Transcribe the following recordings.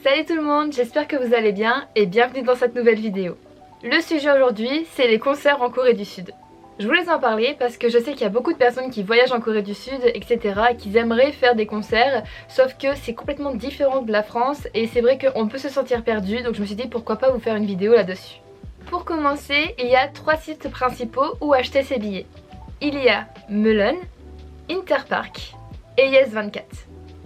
Salut tout le monde, j'espère que vous allez bien et bienvenue dans cette nouvelle vidéo. Le sujet aujourd'hui, c'est les concerts en Corée du Sud. Je voulais en parler parce que je sais qu'il y a beaucoup de personnes qui voyagent en Corée du Sud, etc. et qui aimeraient faire des concerts, sauf que c'est complètement différent de la France et c'est vrai qu'on peut se sentir perdu, donc je me suis dit pourquoi pas vous faire une vidéo là-dessus. Pour commencer, il y a 3 sites principaux où acheter ses billets. Il y a Melon, Interpark et Yes24.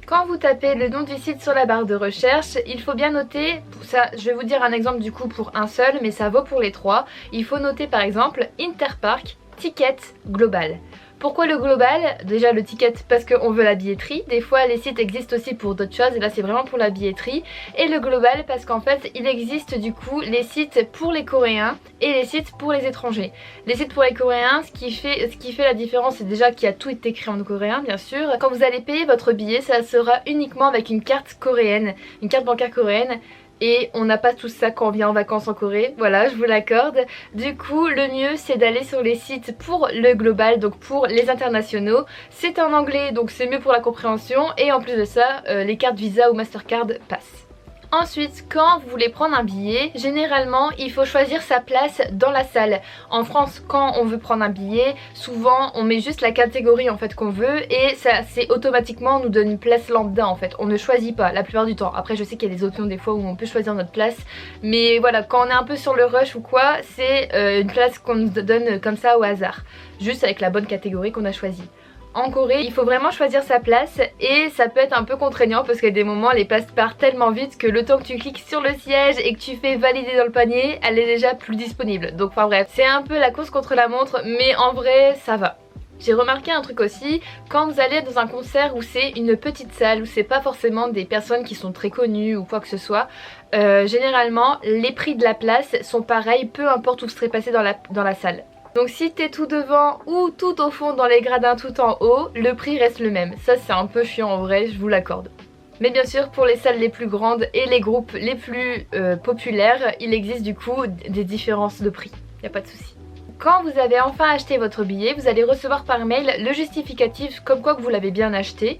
Quand vous tapez le nom du site sur la barre de recherche, il faut bien noter, pour ça je vais vous dire un exemple du coup pour un seul, mais ça vaut pour les 3. Il faut noter par exemple Interpark Ticket Global. Pourquoi le global? Déjà le ticket parce qu'on veut la billetterie, des fois les sites existent aussi pour d'autres choses et là c'est vraiment pour la billetterie. Et le global parce qu'en fait il existe du coup les sites pour les Coréens et les sites pour les étrangers. Les sites pour les Coréens, ce qui fait la différence c'est déjà qu'il y a tout écrit en coréen bien sûr. Quand vous allez payer votre billet ça sera uniquement avec une carte coréenne, une carte bancaire coréenne. Et on n'a pas tout ça quand on vient en vacances en Corée, voilà je vous l'accorde. Du coup le mieux c'est d'aller sur les sites pour le global, donc pour les internationaux. C'est en anglais donc c'est mieux pour la compréhension et en plus de ça les cartes Visa ou Mastercard passent. Ensuite, quand vous voulez prendre un billet, généralement il faut choisir sa place dans la salle. En France, quand on veut prendre un billet, souvent on met juste la catégorie en fait qu'on veut et ça c'est automatiquement nous donne une place lambda en fait. On ne choisit pas la plupart du temps. Après je sais qu'il y a des options des fois où on peut choisir notre place, mais voilà, quand on est un peu sur le rush ou quoi, c'est une place qu'on nous donne comme ça au hasard, juste avec la bonne catégorie qu'on a choisie. En Corée, il faut vraiment choisir sa place et ça peut être un peu contraignant parce qu'à des moments les places partent tellement vite que le temps que tu cliques sur le siège et que tu fais valider dans le panier, elle est déjà plus disponible. Donc enfin bref, c'est un peu la course contre la montre mais en vrai ça va. J'ai remarqué un truc aussi, quand vous allez dans un concert où c'est une petite salle, où c'est pas forcément des personnes qui sont très connues ou quoi que ce soit, généralement les prix de la place sont pareils peu importe où vous serez passé dans la salle. Donc si t'es tout devant ou tout au fond dans les gradins tout en haut, le prix reste le même. Ça c'est un peu chiant en vrai, je vous l'accorde. Mais bien sûr pour les salles les plus grandes et les groupes les plus populaires, il existe du coup des différences de prix, y a pas de souci. Quand vous avez enfin acheté votre billet, vous allez recevoir par mail le justificatif comme quoi que vous l'avez bien acheté,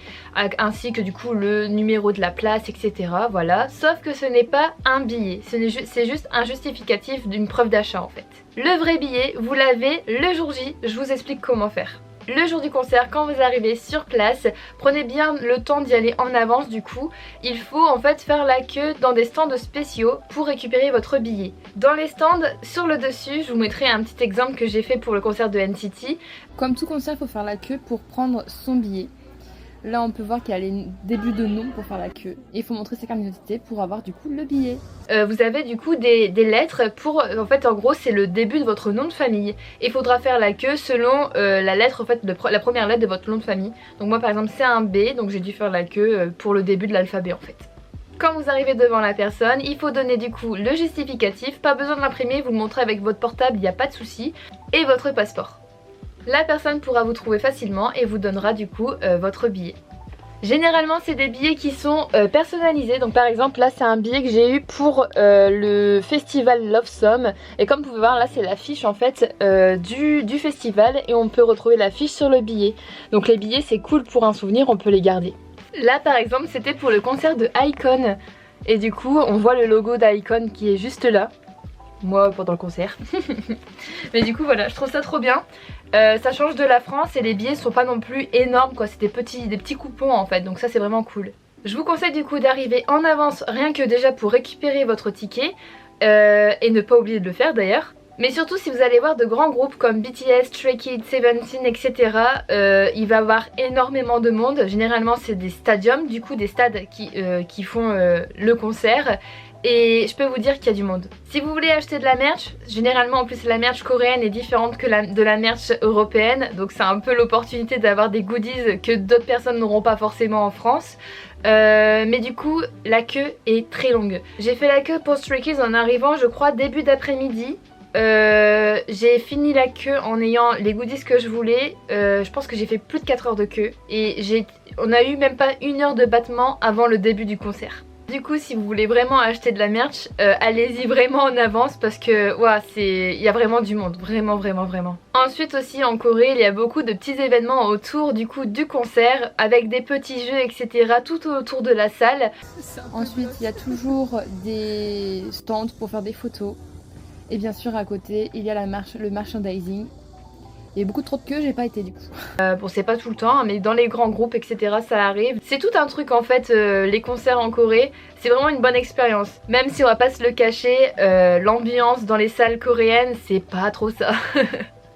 ainsi que du coup le numéro de la place, etc. Voilà. Sauf que ce n'est pas un billet, c'est juste un justificatif d'une preuve d'achat en fait. Le vrai billet, vous l'avez le jour J, je vous explique comment faire. Le jour du concert, quand vous arrivez sur place, prenez bien le temps d'y aller en avance du coup. Il faut en fait faire la queue dans des stands spéciaux pour récupérer votre billet. Dans les stands, sur le dessus, je vous mettrai un petit exemple que j'ai fait pour le concert de NCT. Comme tout concert, il faut faire la queue pour prendre son billet. Là on peut voir qu'il y a les débuts de nom pour faire la queue. Et il faut montrer sa carte d'identité pour avoir du coup le billet. Vous avez du coup des lettres pour... En fait en gros c'est le début de votre nom de famille. Et il faudra faire la queue selon la lettre en fait, la première lettre de votre nom de famille. Donc moi par exemple c'est un B, donc j'ai dû faire la queue pour le début de l'alphabet en fait. Quand vous arrivez devant la personne, il faut donner du coup le justificatif. Pas besoin de l'imprimer, vous le montrez avec votre portable, il n'y a pas de souci. Et votre passeport. La personne pourra vous trouver facilement et vous donnera du coup votre billet. Généralement c'est des billets qui sont personnalisés, donc par exemple là c'est un billet que j'ai eu pour le festival Love Song et comme vous pouvez voir là c'est l'affiche en fait du festival et on peut retrouver l'affiche sur le billet. Donc les billets c'est cool pour un souvenir, on peut les garder. Là par exemple c'était pour le concert de iKON et du coup on voit le logo d'iKON qui est juste là. Moi pendant le concert. Mais du coup voilà, je trouve ça trop bien. Ça change de la France et les billets sont pas non plus énormes quoi, c'est des petits coupons en fait, donc ça c'est vraiment cool. Je vous conseille du coup d'arriver en avance rien que déjà pour récupérer votre ticket et ne pas oublier de le faire d'ailleurs. Mais surtout si vous allez voir de grands groupes comme BTS, Stray Kids, Seventeen, etc. Il va y avoir énormément de monde. Généralement c'est des stadiums, du coup des stades qui font le concert. Et je peux vous dire qu'il y a du monde. Si vous voulez acheter de la merch, généralement en plus la merch coréenne est différente que de la merch européenne. Donc c'est un peu l'opportunité d'avoir des goodies que d'autres personnes n'auront pas forcément en France. Mais du coup la queue est très longue. J'ai fait la queue pour Stray Kids en arrivant je crois début d'après-midi. J'ai fini la queue en ayant les goodies que je voulais. Je pense que j'ai fait plus de 4 heures de queue. Et on a eu même pas 1 heure de battement avant le début du concert. Du coup si vous voulez vraiment acheter de la merch, allez-y vraiment en avance parce que ouais, il y a vraiment du monde, vraiment. Ensuite aussi en Corée il y a beaucoup de petits événements autour du coup du concert avec des petits jeux etc tout autour de la salle. Ensuite il y a toujours des stands pour faire des photos et bien sûr à côté il y a le merchandising. Il y a beaucoup trop de queues, j'ai pas été du coup. Bon c'est pas tout le temps mais dans les grands groupes etc ça arrive. C'est tout un truc en fait les concerts en Corée. C'est vraiment une bonne expérience. Même si on va pas se le cacher, l'ambiance dans les salles coréennes c'est pas trop ça.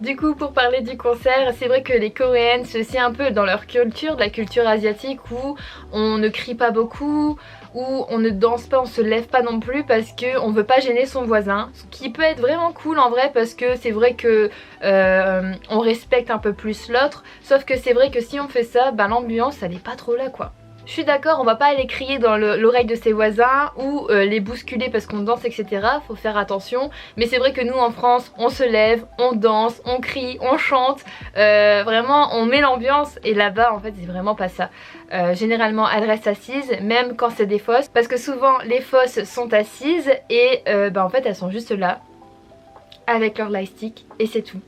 Du coup pour parler du concert, c'est vrai que les Coréennes c'est aussi un peu dans leur culture, de la culture asiatique où on ne crie pas beaucoup, où on ne danse pas, on se lève pas non plus parce qu'on veut pas gêner son voisin. Ce qui peut être vraiment cool en vrai parce que c'est vrai que on respecte un peu plus l'autre. Sauf que c'est vrai que si on fait ça, bah l'ambiance elle est pas trop là quoi. Je suis d'accord, on va pas aller crier dans l'oreille de ses voisins ou les bousculer parce qu'on danse etc, faut faire attention. Mais c'est vrai que nous en France, on se lève, on danse, on crie, on chante, vraiment on met l'ambiance et là-bas en fait c'est vraiment pas ça. Généralement elles restent assises même quand c'est des fosses parce que souvent les fosses sont assises et bah en fait elles sont juste là avec leur lightstick et c'est tout.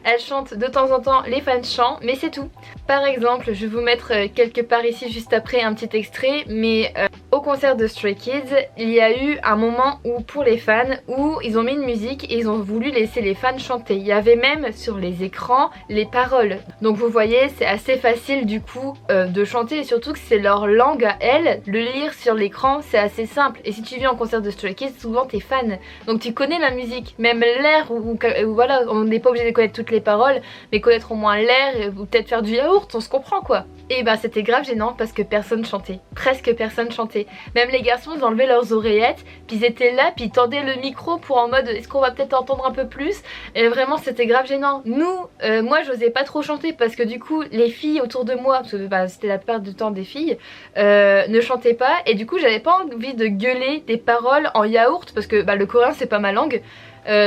Elles chantent de temps en temps, les fans chantent mais c'est tout. Par exemple je vais vous mettre quelque part ici juste après un petit extrait mais au concert de Stray Kids il y a eu un moment où pour les fans où ils ont mis une musique et ils ont voulu laisser les fans chanter. Il y avait même sur les écrans les paroles. Donc vous voyez c'est assez facile du coup de chanter et surtout que c'est leur langue à elles. Le lire sur l'écran c'est assez simple et si tu viens en concert de Stray Kids souvent t'es fan. Donc tu connais la musique, même l'air ou voilà on n'est pas obligé de connaître toutes les paroles mais connaître au moins l'air ou peut-être faire du yaourt, on se comprend quoi. Et bah c'était grave gênant parce que personne chantait, presque personne chantait. Même les garçons ils enlevaient leurs oreillettes puis ils étaient là puis ils tendaient le micro pour en mode est-ce qu'on va peut-être entendre un peu plus. Et vraiment c'était grave gênant. Nous, moi j'osais pas trop chanter parce que du coup les filles autour de moi, parce que bah, c'était la plupart du temps des filles, ne chantaient pas et du coup j'avais pas envie de gueuler des paroles en yaourt parce que bah, le coréen c'est pas ma langue.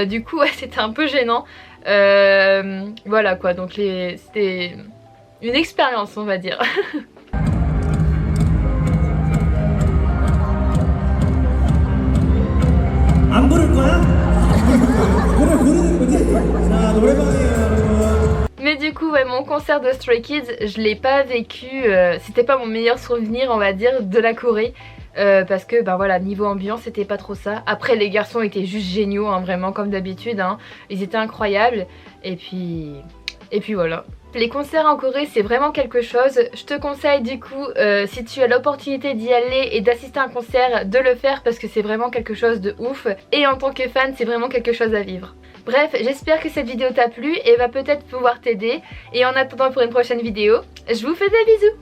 Du coup ouais, c'était un peu gênant. Voilà quoi, donc c'était une expérience on va dire. Mais du coup ouais, mon concert de Stray Kids je l'ai pas vécu, c'était pas mon meilleur souvenir on va dire de la Corée. Parce que ben voilà niveau ambiance c'était pas trop ça. Après les garçons étaient juste géniaux hein, vraiment comme d'habitude hein. Ils étaient incroyables et puis voilà. Les concerts en Corée c'est vraiment quelque chose. Je te conseille du coup si tu as l'opportunité d'y aller et d'assister à un concert de le faire parce que c'est vraiment quelque chose de ouf. Et en tant que fan c'est vraiment quelque chose à vivre. Bref j'espère que cette vidéo t'a plu et va peut-être pouvoir t'aider. Et en attendant pour une prochaine vidéo je vous fais des bisous.